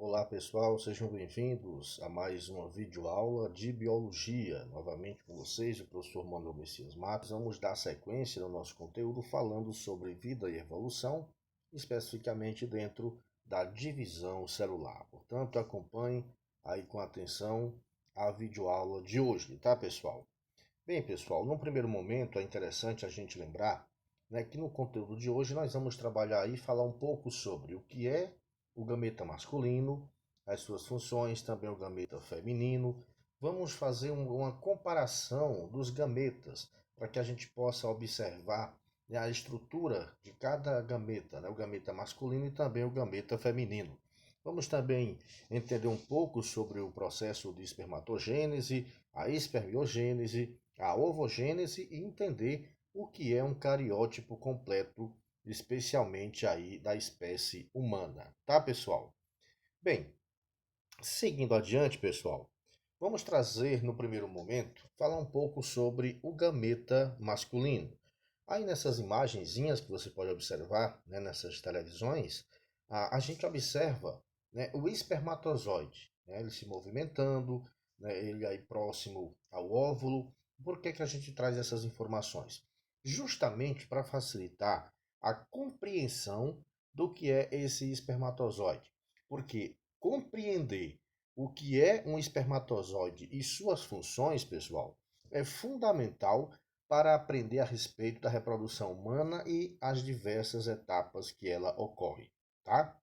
Olá pessoal, sejam bem-vindos a mais uma videoaula de biologia. Novamente com vocês, o professor Manuel Messias Matos. Vamos dar sequência no nosso conteúdo falando sobre vida e evolução, especificamente dentro da divisão celular. Portanto, acompanhe aí com atenção a videoaula de hoje, tá pessoal? Bem pessoal, num primeiro momento é interessante a gente lembrar, né, que no conteúdo de hoje nós vamos trabalhar aí e falar um pouco sobre o que é o gameta masculino, as suas funções, também o gameta feminino. Vamos fazer uma comparação dos gametas para que a gente possa observar, né, a estrutura de cada gameta, né, o gameta masculino e também o gameta feminino. Vamos também entender um pouco sobre o processo de espermatogênese, a espermiogênese, a ovogênese e entender o que é um cariótipo completo, especialmente aí da espécie humana, tá, pessoal? Bem, seguindo adiante, pessoal, vamos trazer no primeiro momento, falar um pouco sobre o gameta masculino. Aí nessas imagenzinhas que você pode observar, né, nessas televisões, a gente observa, né, o espermatozoide, né, ele se movimentando, né, ele aí próximo ao óvulo. Por que que a gente traz essas informações? Justamente para facilitar a compreensão do que é esse espermatozoide. Porque compreender o que é um espermatozoide e suas funções, pessoal, é fundamental para aprender a respeito da reprodução humana e as diversas etapas que ela ocorre, tá?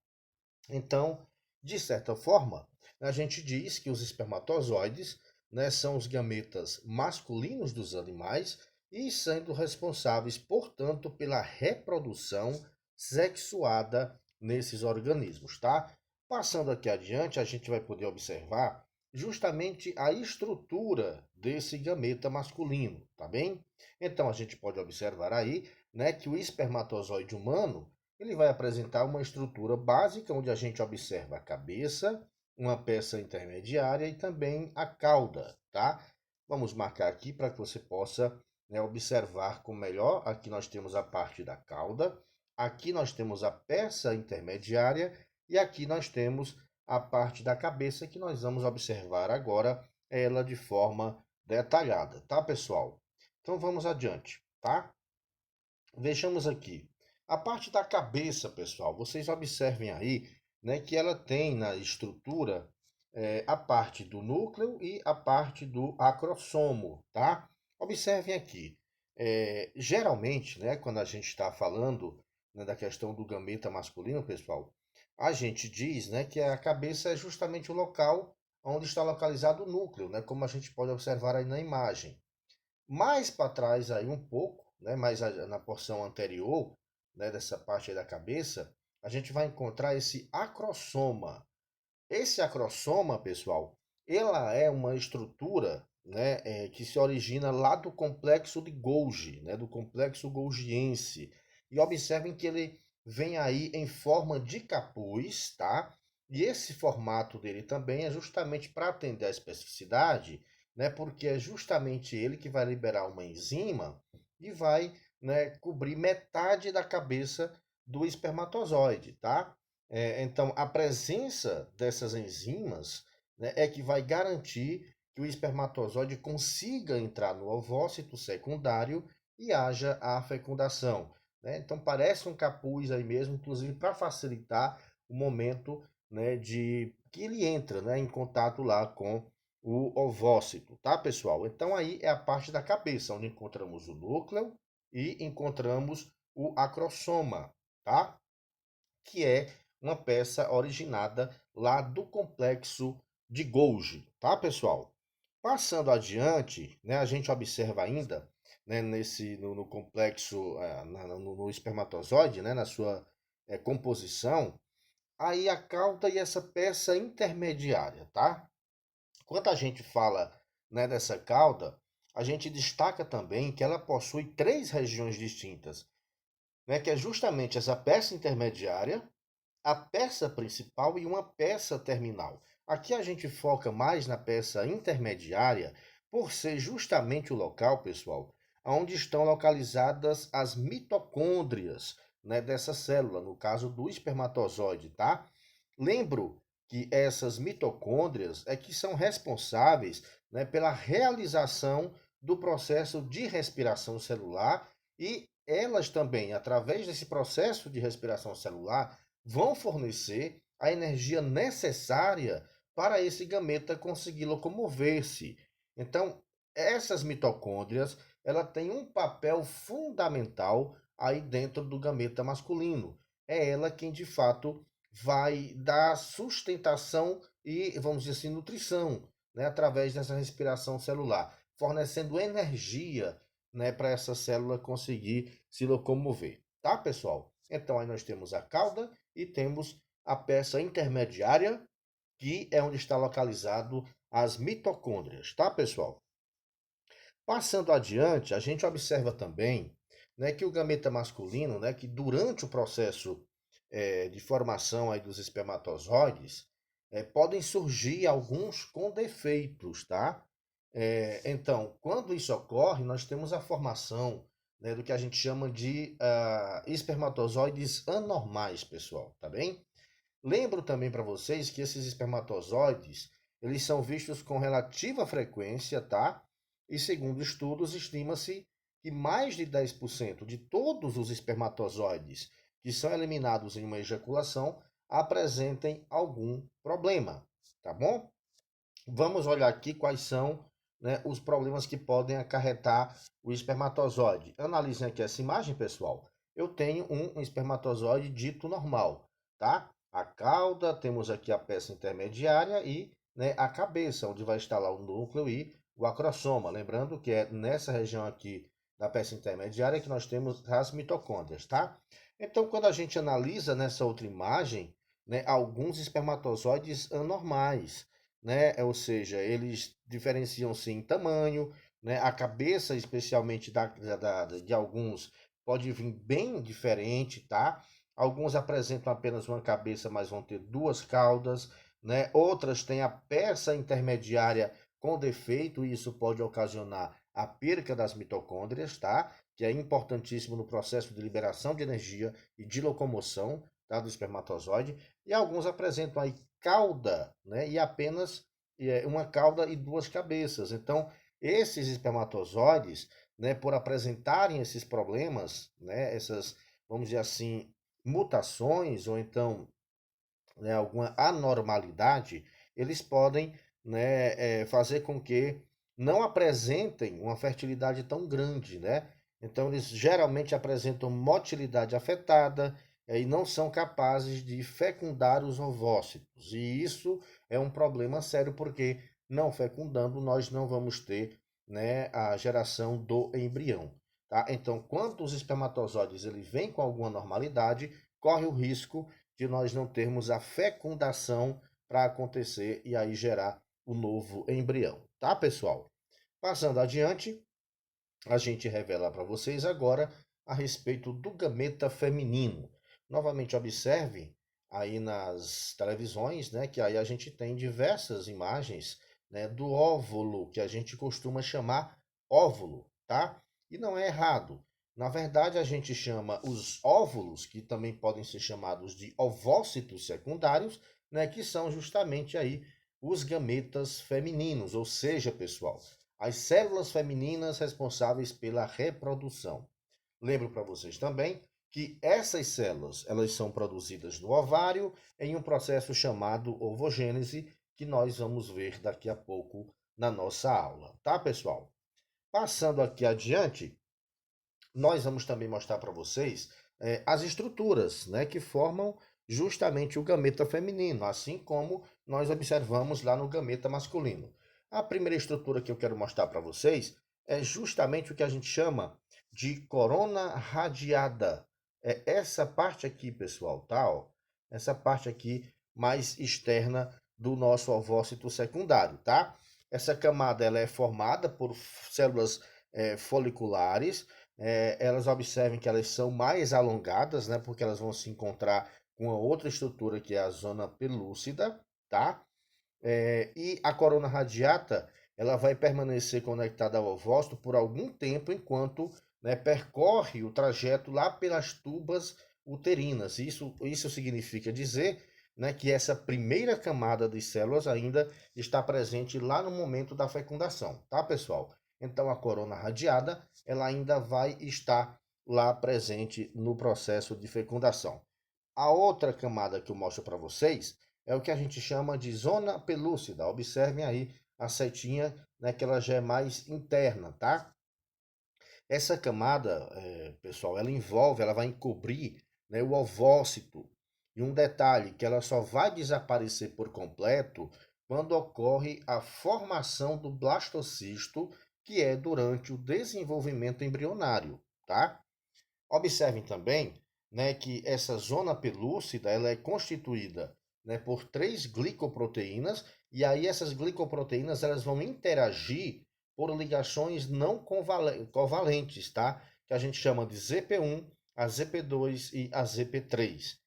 Então, de certa forma, a gente diz que os espermatozoides, né, são os gametas masculinos dos animais e sendo responsáveis, portanto, pela reprodução sexuada nesses organismos, tá? Passando aqui adiante, a gente vai poder observar justamente a estrutura desse gameta masculino, tá bem? Então a gente pode observar aí, né, que o espermatozoide humano ele vai apresentar uma estrutura básica onde a gente observa a cabeça, uma peça intermediária e também a cauda, tá? Vamos marcar aqui para que você possa, né, observar com melhor. Aqui nós temos a parte da cauda, aqui nós temos a peça intermediária e aqui nós temos a parte da cabeça que nós vamos observar agora ela de forma detalhada, tá, pessoal? Então vamos adiante, tá? Vejamos aqui. A parte da cabeça, pessoal, vocês observem aí, né, que ela tem na estrutura a parte do núcleo e a parte do acrossomo, tá? Observem aqui. Geralmente, né, quando a gente está falando, né, da questão do gameta masculino, pessoal, a gente diz, né, que a cabeça é justamente o local onde está localizado o núcleo, né, como a gente pode observar aí na imagem. Mais para trás aí um pouco, né, na porção anterior, né, dessa parte aí da cabeça, a gente vai encontrar esse acrossoma. Esse acrossoma, pessoal, ela é uma estrutura, né, que se origina lá do complexo de Golgi, né, do complexo golgiense. E observem que ele vem aí em forma de capuz, tá? E esse formato dele também é justamente para atender à especificidade, né, porque é justamente ele que vai liberar uma enzima e vai, né, cobrir metade da cabeça do espermatozoide, tá? Então, a presença dessas enzimas, né, é que vai garantir que o espermatozoide consiga entrar no ovócito secundário e haja a fecundação, né? Então, parece um capuz aí mesmo, inclusive para facilitar o momento, né, de que ele entra, né, em contato lá com o ovócito, tá, pessoal? Então, aí é a parte da cabeça, onde encontramos o núcleo e encontramos o acrossoma, tá? Que é uma peça originada lá do complexo de Golgi, tá, pessoal? Passando adiante, né, a gente observa ainda, né, no complexo, no espermatozoide, né, na sua composição, aí a cauda e essa peça intermediária, tá? Quando a gente fala, né, dessa cauda, a gente destaca também que ela possui três regiões distintas, né, que é justamente essa peça intermediária, a peça principal e uma peça terminal. Aqui a gente foca mais na peça intermediária, por ser justamente o local, pessoal, onde estão localizadas as mitocôndrias, né, dessa célula, no caso do espermatozoide, tá? Lembro que essas mitocôndrias é que são responsáveis, né, pela realização do processo de respiração celular e elas também, através desse processo de respiração celular, vão fornecer a energia necessária para esse gameta conseguir locomover-se. Então, essas mitocôndrias, ela tem um papel fundamental aí dentro do gameta masculino. É ela quem de fato vai dar sustentação e, vamos dizer assim, nutrição, né, através dessa respiração celular, fornecendo energia, né, para essa célula conseguir se locomover. Tá, pessoal? Então, aí nós temos a cauda e temos a peça intermediária, que é onde está localizado as mitocôndrias, tá, pessoal? Passando adiante, a gente observa também, né, que o gameta masculino, né, que durante o processo de formação aí dos espermatozoides, podem surgir alguns com defeitos, tá? Então, quando isso ocorre, nós temos a formação, né, do que a gente chama de espermatozoides anormais, pessoal, tá bem? Lembro também para vocês que esses espermatozoides, eles são vistos com relativa frequência, tá? E segundo estudos, estima-se que mais de 10% de todos os espermatozoides que são eliminados em uma ejaculação apresentem algum problema, tá bom? Vamos olhar aqui quais são, né, os problemas que podem acarretar o espermatozoide. Analisem aqui essa imagem, pessoal. Eu tenho um espermatozoide dito normal, tá? A cauda, temos aqui a peça intermediária e, né, a cabeça, onde vai estar lá o núcleo e o acrossoma. Lembrando que é nessa região aqui da peça intermediária que nós temos as mitocôndrias, tá? Então, quando a gente analisa nessa outra imagem, né, alguns espermatozoides anormais, né? Ou seja, eles diferenciam-se em tamanho, né? A cabeça, especialmente de alguns, pode vir bem diferente, tá? Alguns apresentam apenas uma cabeça, mas vão ter duas caudas, né? Outras têm a peça intermediária com defeito, e isso pode ocasionar a perca das mitocôndrias, tá? Que é importantíssimo no processo de liberação de energia e de locomoção, tá? Do espermatozoide. E alguns apresentam aí cauda, né? E apenas uma cauda e duas cabeças. Então, esses espermatozoides, né, por apresentarem esses problemas, né, essas, vamos dizer assim, mutações ou então, né, alguma anormalidade, eles podem, né, fazer com que não apresentem uma fertilidade tão grande, né? Então eles geralmente apresentam motilidade afetada e não são capazes de fecundar os ovócitos. E isso é um problema sério porque não fecundando nós não vamos ter, né, a geração do embrião, tá? Então, quando os espermatozoides ele vem com alguma normalidade, corre o risco de nós não termos a fecundação para acontecer e aí gerar o novo embrião, tá, pessoal? Passando adiante, a gente revela para vocês agora a respeito do gameta feminino. Novamente observe aí nas televisões, né, que aí a gente tem diversas imagens, né, do óvulo, que a gente costuma chamar óvulo, tá? E não é errado. Na verdade, a gente chama os óvulos, que também podem ser chamados de ovócitos secundários, né, que são justamente aí os gametas femininos, ou seja, pessoal, as células femininas responsáveis pela reprodução. Lembro para vocês também que essas células, elas são produzidas no ovário em um processo chamado ovogênese, que nós vamos ver daqui a pouco na nossa aula, tá, pessoal? Passando aqui adiante, nós vamos também mostrar para vocês as estruturas, né, que formam justamente o gameta feminino, assim como nós observamos lá no gameta masculino. A primeira estrutura que eu quero mostrar para vocês é justamente o que a gente chama de corona radiada. É essa parte aqui, pessoal, tá? Ó, essa parte aqui mais externa do nosso ovócito secundário, tá? Essa camada ela é formada por células foliculares. Elas observem que elas são mais alongadas, né? Porque elas vão se encontrar com a outra estrutura que é a zona pelúcida, tá? E a corona radiata, ela vai permanecer conectada ao ovócito por algum tempo, enquanto, né, percorre o trajeto lá pelas tubas uterinas. Isso significa dizer, né, que essa primeira camada de células ainda está presente lá no momento da fecundação, tá, pessoal? Então, a corona radiada, ela ainda vai estar lá presente no processo de fecundação. A outra camada que eu mostro para vocês é o que a gente chama de zona pelúcida. Observem aí a setinha, né, que ela já é mais interna, tá? Essa camada, pessoal, ela vai encobrir, né, o ovócito. E um detalhe, que ela só vai desaparecer por completo quando ocorre a formação do blastocisto, que é durante o desenvolvimento embrionário, tá? Observem também, né, que essa zona pelúcida ela é constituída, né, por três glicoproteínas, e aí essas glicoproteínas elas vão interagir por ligações não covalentes, tá? Que a gente chama de ZP1, a ZP2 e a ZP3.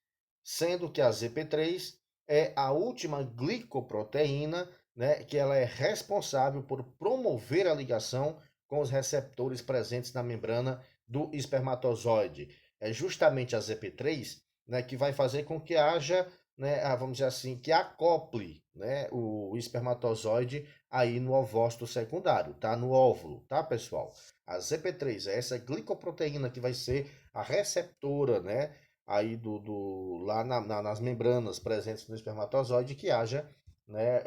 Sendo que a ZP3 é a última glicoproteína, né, que ela é responsável por promover a ligação com os receptores presentes na membrana do espermatozoide. É justamente a ZP3, né, que vai fazer com que haja, né, vamos dizer assim, que acople, né, o espermatozoide aí no ovócito secundário, tá? No óvulo, tá, pessoal? A ZP3 é essa glicoproteína que vai ser a receptora, né, aí lá nas membranas presentes no espermatozoide que haja, né,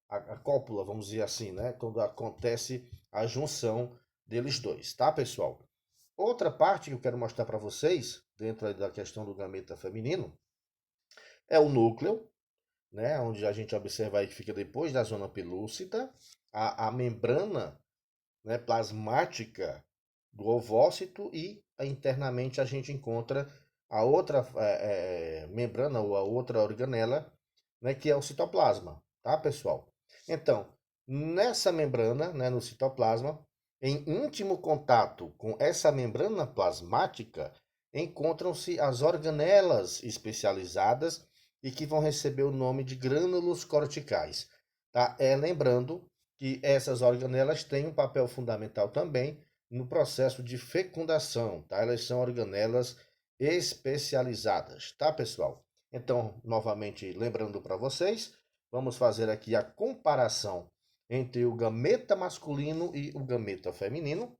a cópula, vamos dizer assim, né, quando acontece a junção deles dois, tá, pessoal? Outra parte que eu quero mostrar para vocês, dentro da questão do gameta feminino, é o núcleo, né, onde a gente observa aí que fica depois da zona pelúcida, a membrana, né, plasmática do ovócito e internamente a gente encontra a outra membrana ou a outra organela, né, que é o citoplasma, tá, pessoal? Então, nessa membrana, né, no citoplasma, em íntimo contato com essa membrana plasmática, encontram-se as organelas especializadas e que vão receber o nome de grânulos corticais, tá? Lembrando que essas organelas têm um papel fundamental também no processo de fecundação, tá? Elas são organelas especializadas, tá, pessoal? Então, novamente, lembrando para vocês, vamos fazer aqui a comparação entre o gameta masculino e o gameta feminino.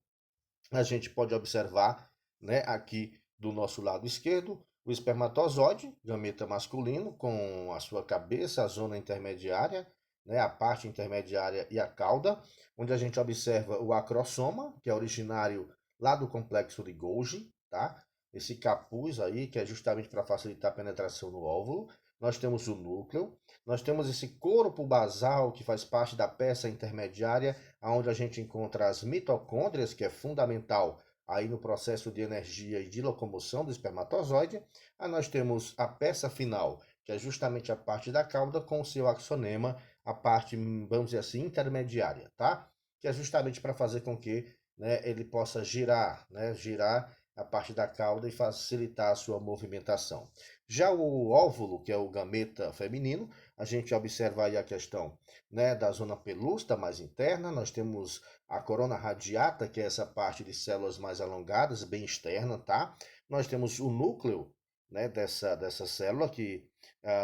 A gente pode observar, né, aqui do nosso lado esquerdo, o espermatozoide, gameta masculino, com a sua cabeça, a zona intermediária, né, a parte intermediária e a cauda, onde a gente observa o acrossoma, que é originário lá do complexo de Golgi, tá? Esse capuz aí, que é justamente para facilitar a penetração no óvulo. Nós temos o núcleo, nós temos esse corpo basal, que faz parte da peça intermediária, onde a gente encontra as mitocôndrias, que é fundamental aí no processo de energia e de locomoção do espermatozoide. Aí nós temos a peça final, que é justamente a parte da cauda com o seu axonema, a parte, vamos dizer assim, intermediária, tá? Que é justamente para fazer com que, né, ele possa girar, né, girar a parte da cauda e facilitar a sua movimentação. Já o óvulo, que é o gameta feminino, a gente observa aí a questão, né, da zona pelúcida mais interna. Nós temos a corona radiata, que é essa parte de células mais alongadas, bem externa, tá? Nós temos o núcleo, né, dessa célula, que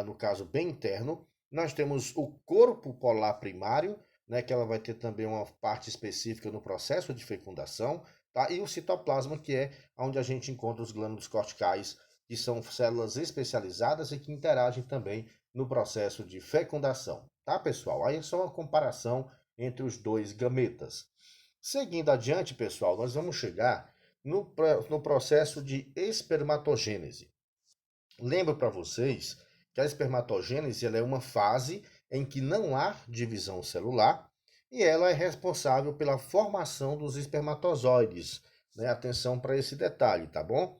no caso bem interno. Nós temos o corpo polar primário, né, que ela vai ter também uma parte específica no processo de fecundação, tá? E o citoplasma, que é onde a gente encontra os glândulos corticais, que são células especializadas e que interagem também no processo de fecundação, tá, pessoal? Aí é só uma comparação entre os dois gametas. Seguindo adiante, pessoal, nós vamos chegar no processo de espermatogênese. Lembro para vocês que a espermatogênese ela é uma fase em que não há divisão celular e ela é responsável pela formação dos espermatozoides, né? Atenção para esse detalhe, tá bom?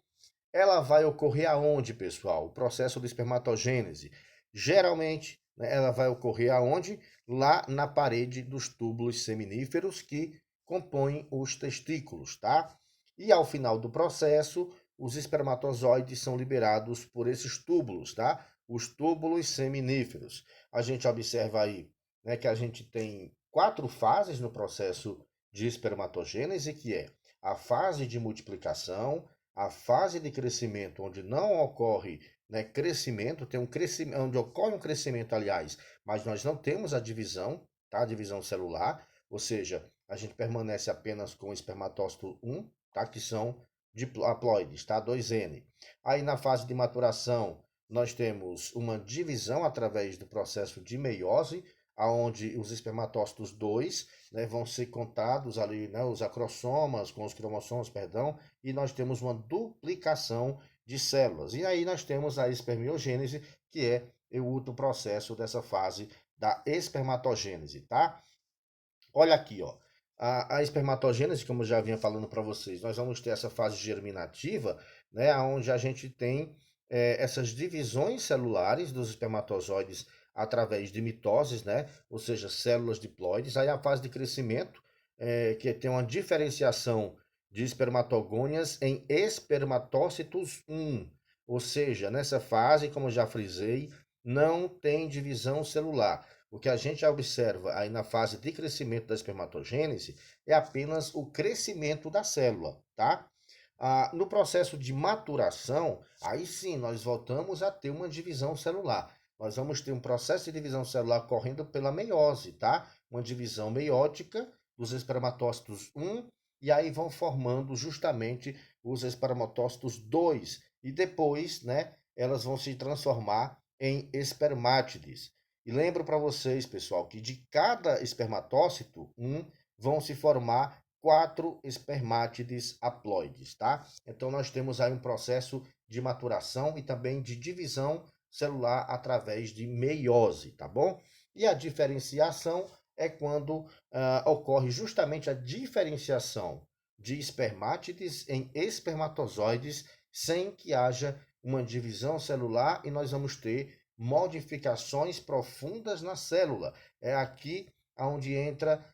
Ela vai ocorrer aonde, pessoal? O processo de espermatogênese. Geralmente, né, ela vai ocorrer aonde? Lá na parede dos túbulos seminíferos que compõem os testículos, tá? E ao final do processo, os espermatozoides são liberados por esses túbulos, tá? Os túbulos seminíferos. A gente observa aí, né, que a gente tem 4 fases no processo de espermatogênese, que é a fase de multiplicação, a fase de crescimento, onde não ocorre né, crescimento, tem um crescimento, onde ocorre um crescimento, aliás, mas nós não temos a divisão, tá? A divisão celular, ou seja, a gente permanece apenas com o espermatócito 1, tá? Que são diploides, tá? 2N. Aí na fase de maturação, nós temos uma divisão através do processo de meiose, aonde os espermatócitos 2, né, vão ser contados ali, né, os acrossomas com os cromossomos, perdão, e nós temos uma duplicação de células. E aí nós temos a espermiogênese, que é o outro processo dessa fase da espermatogênese, tá? Olha aqui, ó. A espermatogênese, como eu já vinha falando para vocês, nós vamos ter essa fase germinativa, né, onde a gente tem essas divisões celulares dos espermatozoides através de mitoses, né, ou seja, células diploides. Aí a fase de crescimento, que tem uma diferenciação de espermatogônias em espermatócitos 1, ou seja, nessa fase, como eu já frisei, não tem divisão celular. O que a gente observa aí na fase de crescimento da espermatogênese é apenas o crescimento da célula, tá? No processo de maturação, aí sim nós voltamos a ter uma divisão celular. Nós vamos ter um processo de divisão celular correndo pela meiose, tá? Uma divisão meiótica dos espermatócitos 1, e aí vão formando justamente os espermatócitos 2, e depois, né, elas vão se transformar em espermátides. E lembro para vocês, pessoal, que de cada espermatócito, vão se formar 4 espermátides haploides, tá? Então nós temos aí um processo de maturação e também de divisão celular através de meiose, tá bom? E a diferenciação é quando ocorre justamente a diferenciação de espermátides em espermatozoides sem que haja uma divisão celular, e nós vamos ter modificações profundas na célula. É aqui onde entra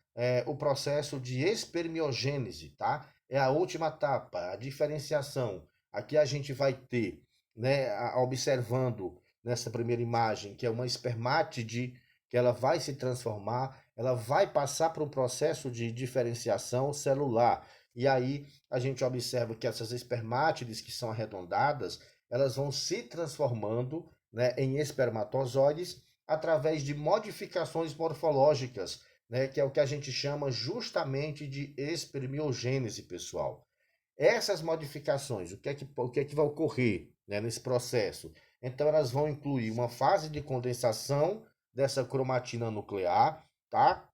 o processo de espermiogênese, tá? É a última etapa, a diferenciação. Aqui a gente vai ter, né, observando nessa primeira imagem, que é uma espermátide, que ela vai se transformar, ela vai passar por um processo de diferenciação celular. E aí a gente observa que essas espermátides que são arredondadas, elas vão se transformando, né, em espermatozoides através de modificações morfológicas, né, que é o que a gente chama justamente de espermiogênese, pessoal. Essas modificações, o que é que vai ocorrer, né, nesse processo? Então, elas vão incluir uma fase de condensação dessa cromatina nuclear, tá?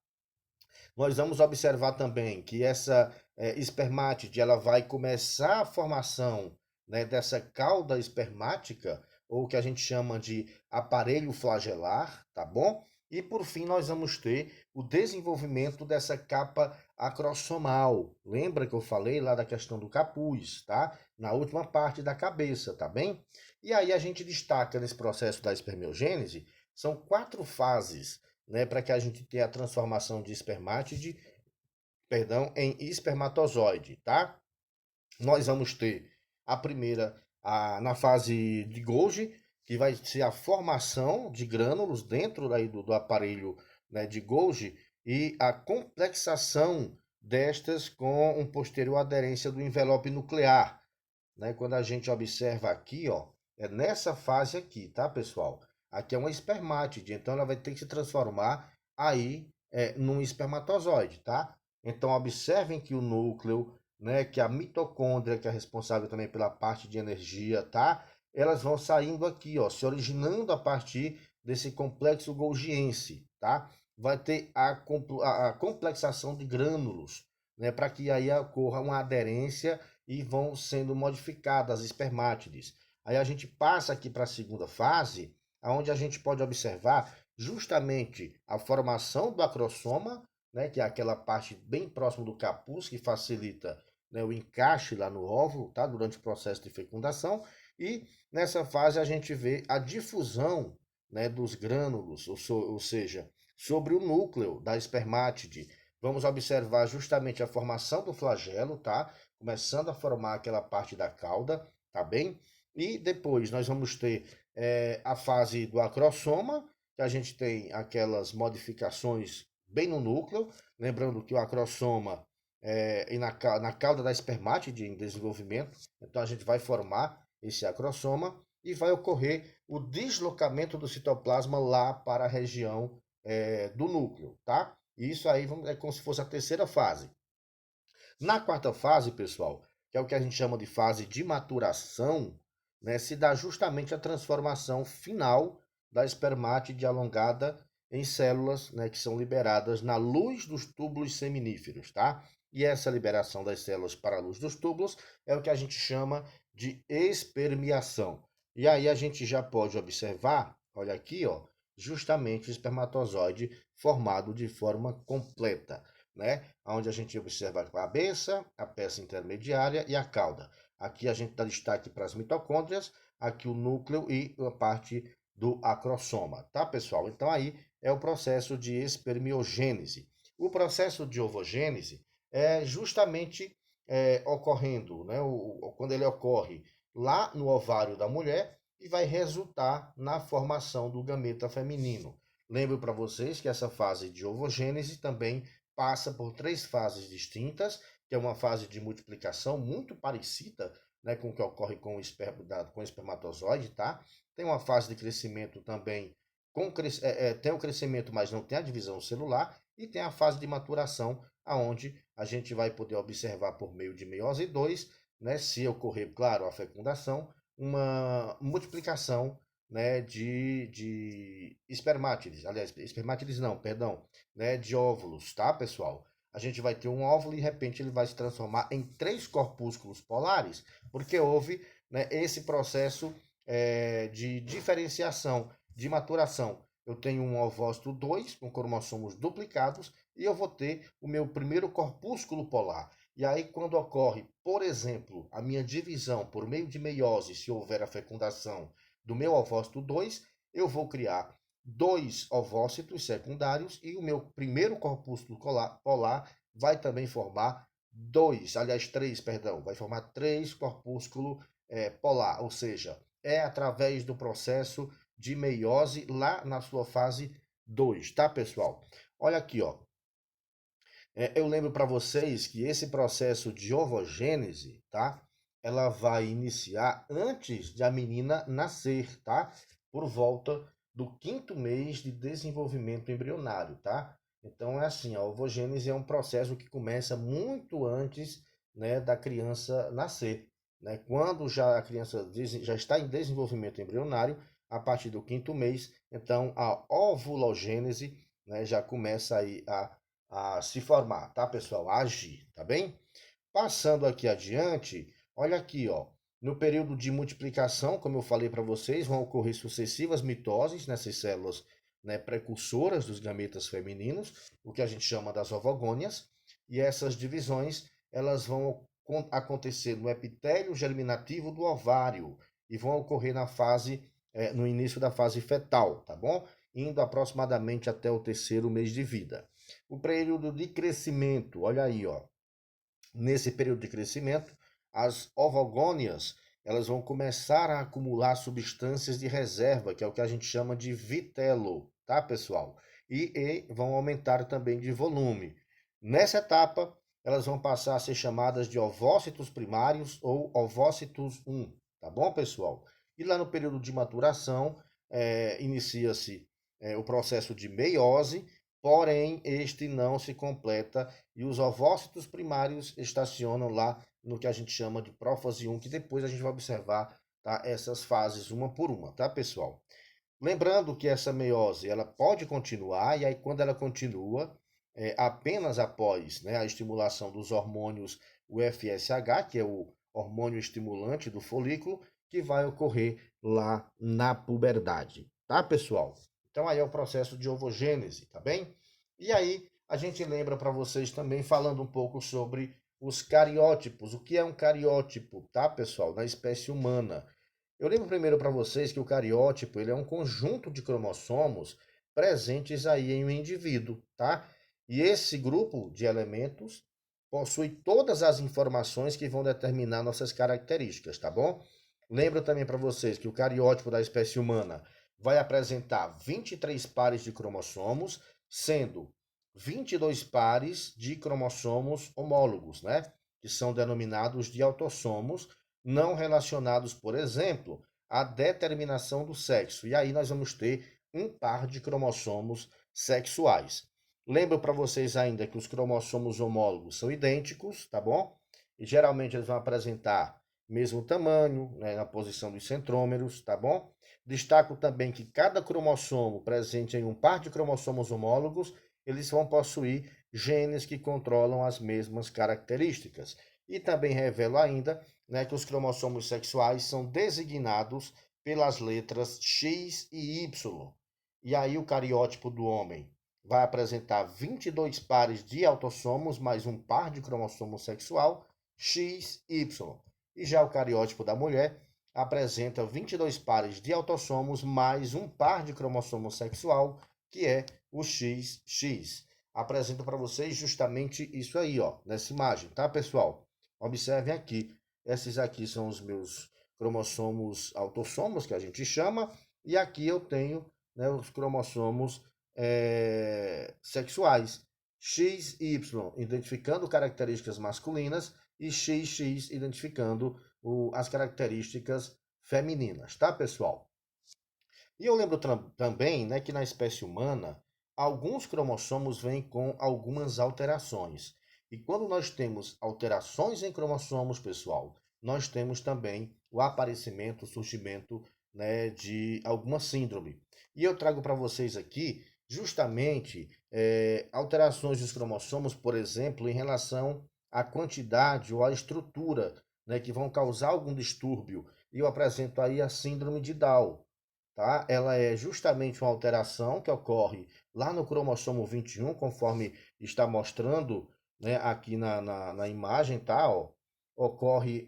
Nós vamos observar também que essa espermátide ela vai começar a formação, né, dessa cauda espermática, ou que a gente chama de aparelho flagelar, tá bom? E por fim nós vamos ter o desenvolvimento dessa capa acrossomal. Lembra que eu falei lá da questão do capuz, tá? Na última parte da cabeça, tá bem? E aí a gente destaca nesse processo da espermiogênese, são 4 fases, né, para que a gente tenha a transformação de espermátide, perdão, em espermatozoide, tá? Nós vamos ter a primeira na fase de Golgi, que vai ser a formação de grânulos dentro aí do aparelho, né, de Golgi, e a complexação destas com um posterior aderência do envelope nuclear, né? Quando a gente observa aqui, ó, é nessa fase aqui, tá, pessoal? Aqui é uma espermátide, então ela vai ter que se transformar aí num espermatozoide, tá? Então observem que o núcleo, né, que a mitocôndria, que é responsável também pela parte de energia, tá? Elas vão saindo aqui, ó, se originando a partir desse complexo golgiense, tá? Vai ter a complexação de grânulos, né, para que aí ocorra uma aderência e vão sendo modificadas as espermátides. Aí a gente passa aqui para a segunda fase, onde a gente pode observar justamente a formação do acrossoma, né, que é aquela parte bem próxima do capuz que facilita, né, o encaixe lá no óvulo, tá, durante o processo de fecundação. E nessa fase a gente vê a difusão, né, dos grânulos, ou seja, sobre o núcleo da espermátide. Vamos observar justamente a formação do flagelo, tá? Começando a formar aquela parte da cauda, tá bem? E depois nós vamos ter a fase do acrossoma, que a gente tem aquelas modificações bem no núcleo, lembrando que o acrossoma e na cauda da espermátide em desenvolvimento, então a gente vai formar esse acrossoma, e vai ocorrer o deslocamento do citoplasma lá para a região do núcleo, tá? E isso aí é como se fosse a terceira fase. Na quarta fase, pessoal, que é o que a gente chama de fase de maturação, né, se dá justamente a transformação final da espermátide alongada em células, né, que são liberadas na luz dos túbulos seminíferos, tá? E essa liberação das células para a luz dos túbulos é o que a gente chama de espermiação. E aí a gente já pode observar, olha aqui, ó, justamente o espermatozoide formado de forma completa, né? Onde a gente observa a cabeça, a peça intermediária e a cauda. Aqui a gente dá destaque para as mitocôndrias, aqui o núcleo e a parte do acrossoma, tá, pessoal? Então aí é o processo de espermiogênese. O processo de ovogênese é justamente ocorrendo, né, quando ele ocorre lá no ovário da mulher e vai resultar na formação do gameta feminino. Lembro para vocês que essa fase de ovogênese também passa por três fases distintas, que é uma fase de multiplicação muito parecida, né, com o que ocorre com o espermatozoide, tá? Tem uma fase de crescimento também, tem o crescimento, mas não tem a divisão celular, e tem a fase de maturação, aonde a gente vai poder observar por meio de meiose 2, né, se ocorrer, claro, a fecundação, uma multiplicação, né, de espermátides, aliás, espermátides não, perdão, né, de óvulos, tá, pessoal? A gente vai ter um óvulo e de repente ele vai se transformar em três corpúsculos polares, porque houve, né, esse processo de diferenciação, de maturação. Eu tenho um ovócito 2 com cromossomos duplicados e eu vou ter o meu primeiro corpúsculo polar. E aí, quando ocorre, por exemplo, a minha divisão por meio de meiose, se houver a fecundação do meu ovócito 2, eu vou criar dois ovócitos secundários e o meu primeiro corpúsculo polar vai também formar três, perdão, vai formar três corpúsculos polar, ou seja, é através do processo de meiose lá na sua fase 2, tá, pessoal? Olha aqui, ó. Eu lembro para vocês que esse processo de ovogênese, tá? Ela vai iniciar antes de a menina nascer, tá? Por volta do quinto mês de desenvolvimento embrionário, tá? Então é assim, a ovogênese é um processo que começa muito antes, né, da criança nascer, né? Quando já a criança já está em desenvolvimento embrionário, a partir do quinto mês, então a ovulogênese, né, já começa aí a se formar, tá, pessoal? A agir, tá bem? Passando aqui adiante, olha aqui, ó. No período de multiplicação, como eu falei para vocês, vão ocorrer sucessivas mitoses nessas células, né, precursoras dos gametas femininos, o que a gente chama das ovogônias, e essas divisões, elas vão acontecer no epitélio germinativo do ovário e vão ocorrer no início da fase fetal, tá bom? Indo aproximadamente até o terceiro mês de vida. O período de crescimento, olha aí, ó. Nesse período de crescimento, as ovogônias, elas vão começar a acumular substâncias de reserva, que é o que a gente chama de vitelo, tá, pessoal? E vão aumentar também de volume. Nessa etapa, elas vão passar a ser chamadas de ovócitos primários ou ovócitos 1, tá bom, pessoal? E lá no período de maturação, inicia-se o processo de meiose, porém este não se completa e os ovócitos primários estacionam lá no que a gente chama de prófase 1, que depois a gente vai observar, tá, essas fases uma por uma, tá, pessoal? Lembrando que essa meiose ela pode continuar, e aí quando ela continua, apenas após, né, a estimulação dos hormônios, o FSH, que é o hormônio estimulante do folículo, que vai ocorrer lá na puberdade, tá, pessoal? Então aí é o processo de ovogênese, tá bem? E aí a gente lembra para vocês também falando um pouco sobre os cariótipos. O que é um cariótipo, tá, pessoal? Na espécie humana. Eu lembro primeiro para vocês que o cariótipo ele é um conjunto de cromossomos presentes aí em um indivíduo, tá? E esse grupo de elementos possui todas as informações que vão determinar nossas características, tá bom? Lembro também para vocês que o cariótipo da espécie humana vai apresentar 23 pares de cromossomos, sendo 22 pares de cromossomos homólogos, né? Que são denominados de autossomos, não relacionados, por exemplo, a determinação do sexo. E aí nós vamos ter um par de cromossomos sexuais. Lembro para vocês ainda que os cromossomos homólogos são idênticos, tá bom? E geralmente eles vão apresentar mesmo tamanho, né, na posição dos centrômeros, tá bom? Destaco também que cada cromossomo presente em um par de cromossomos homólogos, eles vão possuir genes que controlam as mesmas características. E também revelo ainda, né, que os cromossomos sexuais são designados pelas letras X e Y. E aí o cariótipo do homem vai apresentar 22 pares de autossomos mais um par de cromossomo sexual XY. E já o cariótipo da mulher apresenta 22 pares de autossomos mais um par de cromossomo sexual, que é o XX. Apresento para vocês justamente isso aí, ó, nessa imagem, tá, pessoal? Observem aqui. Esses aqui são os meus cromossomos autossomos, que a gente chama, e aqui eu tenho, né, os cromossomos sexuais. XY identificando características masculinas e XX identificando as características femininas, tá, pessoal? E eu lembro também, né, que na espécie humana, alguns cromossomos vêm com algumas alterações. E quando nós temos alterações em cromossomos, pessoal, nós temos também o aparecimento, o surgimento, né, de alguma síndrome. E eu trago para vocês aqui justamente alterações dos cromossomos, por exemplo, em relação à quantidade ou à estrutura, né, que vão causar algum distúrbio. E eu apresento aí a síndrome de Down, tá? Ela é justamente uma alteração que ocorre lá no cromossomo 21, conforme está mostrando, né, aqui na imagem, tá? Ó, ocorre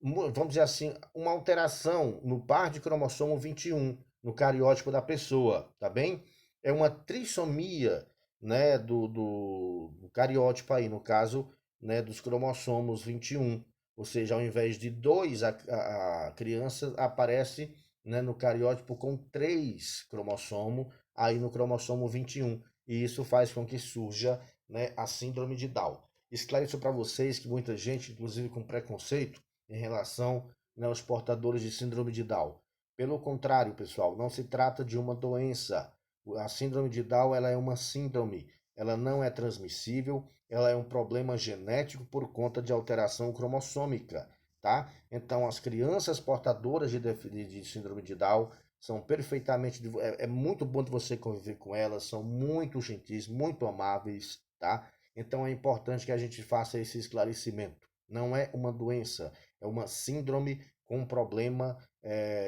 vamos dizer assim, uma alteração no par de cromossomo 21, no cariótipo da pessoa, tá bem? É uma trissomia, né, do cariótipo aí, no caso, né, dos cromossomos 21. Ou seja, ao invés de dois, a criança aparece, né, no cariótipo com 3 cromossomos, aí no cromossomo 21. E isso faz com que surja, né, a síndrome de Down. Esclareço para vocês que muita gente, inclusive com preconceito, em relação, né, aos portadores de síndrome de Down. Pelo contrário, pessoal, não se trata de uma doença. A síndrome de Down ela é uma síndrome, ela não é transmissível, ela é um problema genético por conta de alteração cromossômica, tá? Então, as crianças portadoras de síndrome de Down são perfeitamente. É muito bom de você conviver com elas, são muito gentis, muito amáveis, tá? Então, é importante que a gente faça esse esclarecimento. Não é uma doença, é uma síndrome com um problema,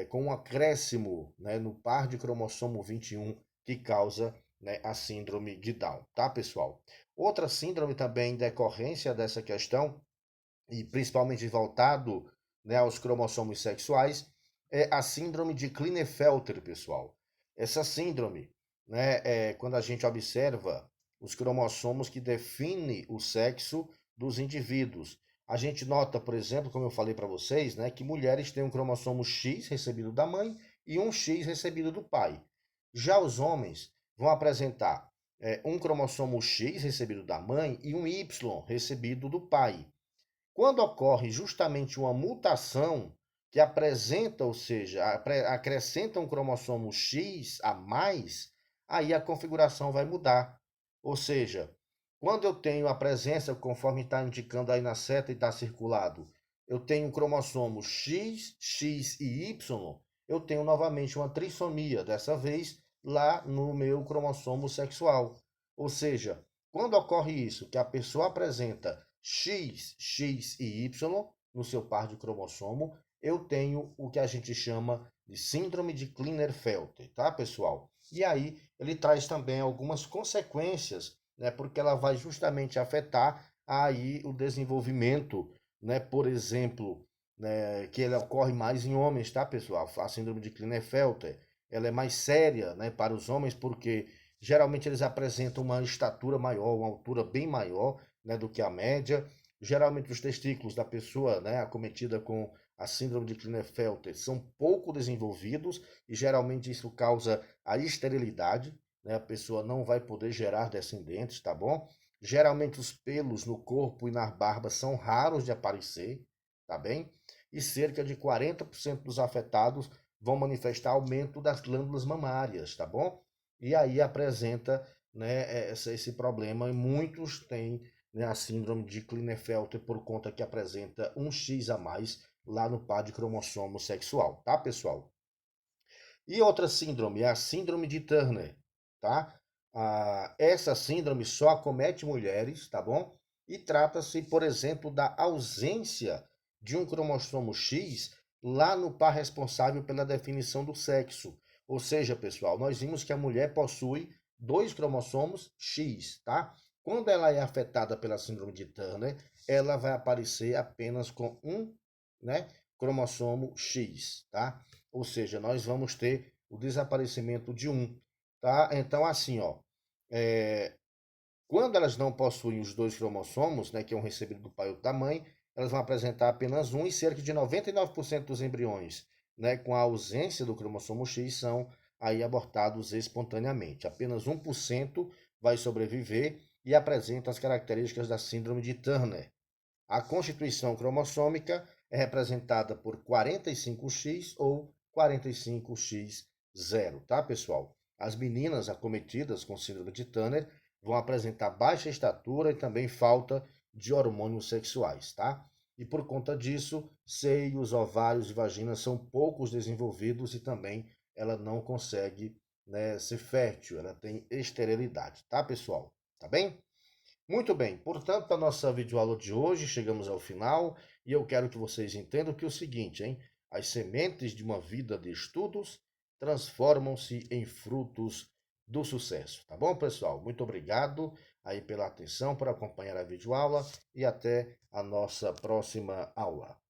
com um acréscimo, né, no par de cromossomo 21 que causa, né, a síndrome de Down, tá, pessoal? Outra síndrome também em decorrência dessa questão e principalmente voltado, né, aos cromossomos sexuais, é a síndrome de Klinefelter, pessoal. Essa síndrome, né, é quando a gente observa os cromossomos que definem o sexo dos indivíduos. A gente nota, por exemplo, como eu falei para vocês, né, que mulheres têm um cromossomo X recebido da mãe e um X recebido do pai. Já os homens vão apresentar um cromossomo X recebido da mãe e um Y recebido do pai. Quando ocorre justamente uma mutação que apresenta, ou seja, acrescenta um cromossomo X a mais, aí a configuração vai mudar. Ou seja, quando eu tenho a presença, conforme está indicando aí na seta e está circulado, eu tenho um cromossomo X, X e Y, eu tenho novamente uma trissomia, dessa vez lá no meu cromossomo sexual. Ou seja, quando ocorre isso, que a pessoa apresenta X, X e Y no seu par de cromossomo, eu tenho o que a gente chama de síndrome de Klinefelter, tá, pessoal? E aí ele traz também algumas consequências, né, porque ela vai justamente afetar aí o desenvolvimento, né, por exemplo, né, que ela ocorre mais em homens, tá, pessoal? A síndrome de Klinefelter, ela é mais séria, né, para os homens porque geralmente eles apresentam uma estatura maior, uma altura bem maior, né, do que a média. Geralmente os testículos da pessoa, né, acometida com a síndrome de Klinefelter são pouco desenvolvidos e geralmente isso causa a esterilidade, né? A pessoa não vai poder gerar descendentes, tá bom? Geralmente os pelos no corpo e na barba são raros de aparecer, tá bem? e cerca de 40% dos afetados vão manifestar aumento das glândulas mamárias, tá bom? E aí apresenta, né, esse problema, e muitos têm, né, a síndrome de Klinefelter por conta que apresenta um X a mais lá no par de cromossomo sexual, tá, pessoal? E outra síndrome é a síndrome de Turner, tá? Essa síndrome só acomete mulheres, tá bom? E trata-se, por exemplo, da ausência de um cromossomo X lá no par responsável pela definição do sexo. Ou seja, pessoal, nós vimos que a mulher possui dois cromossomos X, tá? Quando ela é afetada pela síndrome de Turner, ela vai aparecer apenas com um, né, cromossomo X, tá? Ou seja, nós vamos ter o desaparecimento de um, tá? Então, assim, ó, é, quando elas não possuem os dois cromossomos, né, que é um recebido do pai ou da mãe, elas vão apresentar apenas um, e cerca de 99% dos embriões, né, com a ausência do cromossomo X são aí abortados espontaneamente. Apenas 1% vai sobreviver e apresenta as características da síndrome de Turner. A constituição cromossômica é representada por 45X ou 45X0, tá, pessoal? As meninas acometidas com síndrome de Turner vão apresentar baixa estatura e também falta de hormônios sexuais, tá? E por conta disso, seios, ovários e vaginas são poucos desenvolvidos e também ela não consegue, né, ser fértil, ela tem esterilidade, tá, pessoal? Tá bem? Muito bem, portanto, a nossa videoaula de hoje chegamos ao final e eu quero que vocês entendam que é o seguinte, hein? As sementes de uma vida de estudos transformam-se em frutos do sucesso, tá bom, pessoal? Muito obrigado aí pela atenção, por acompanhar a videoaula e até a nossa próxima aula.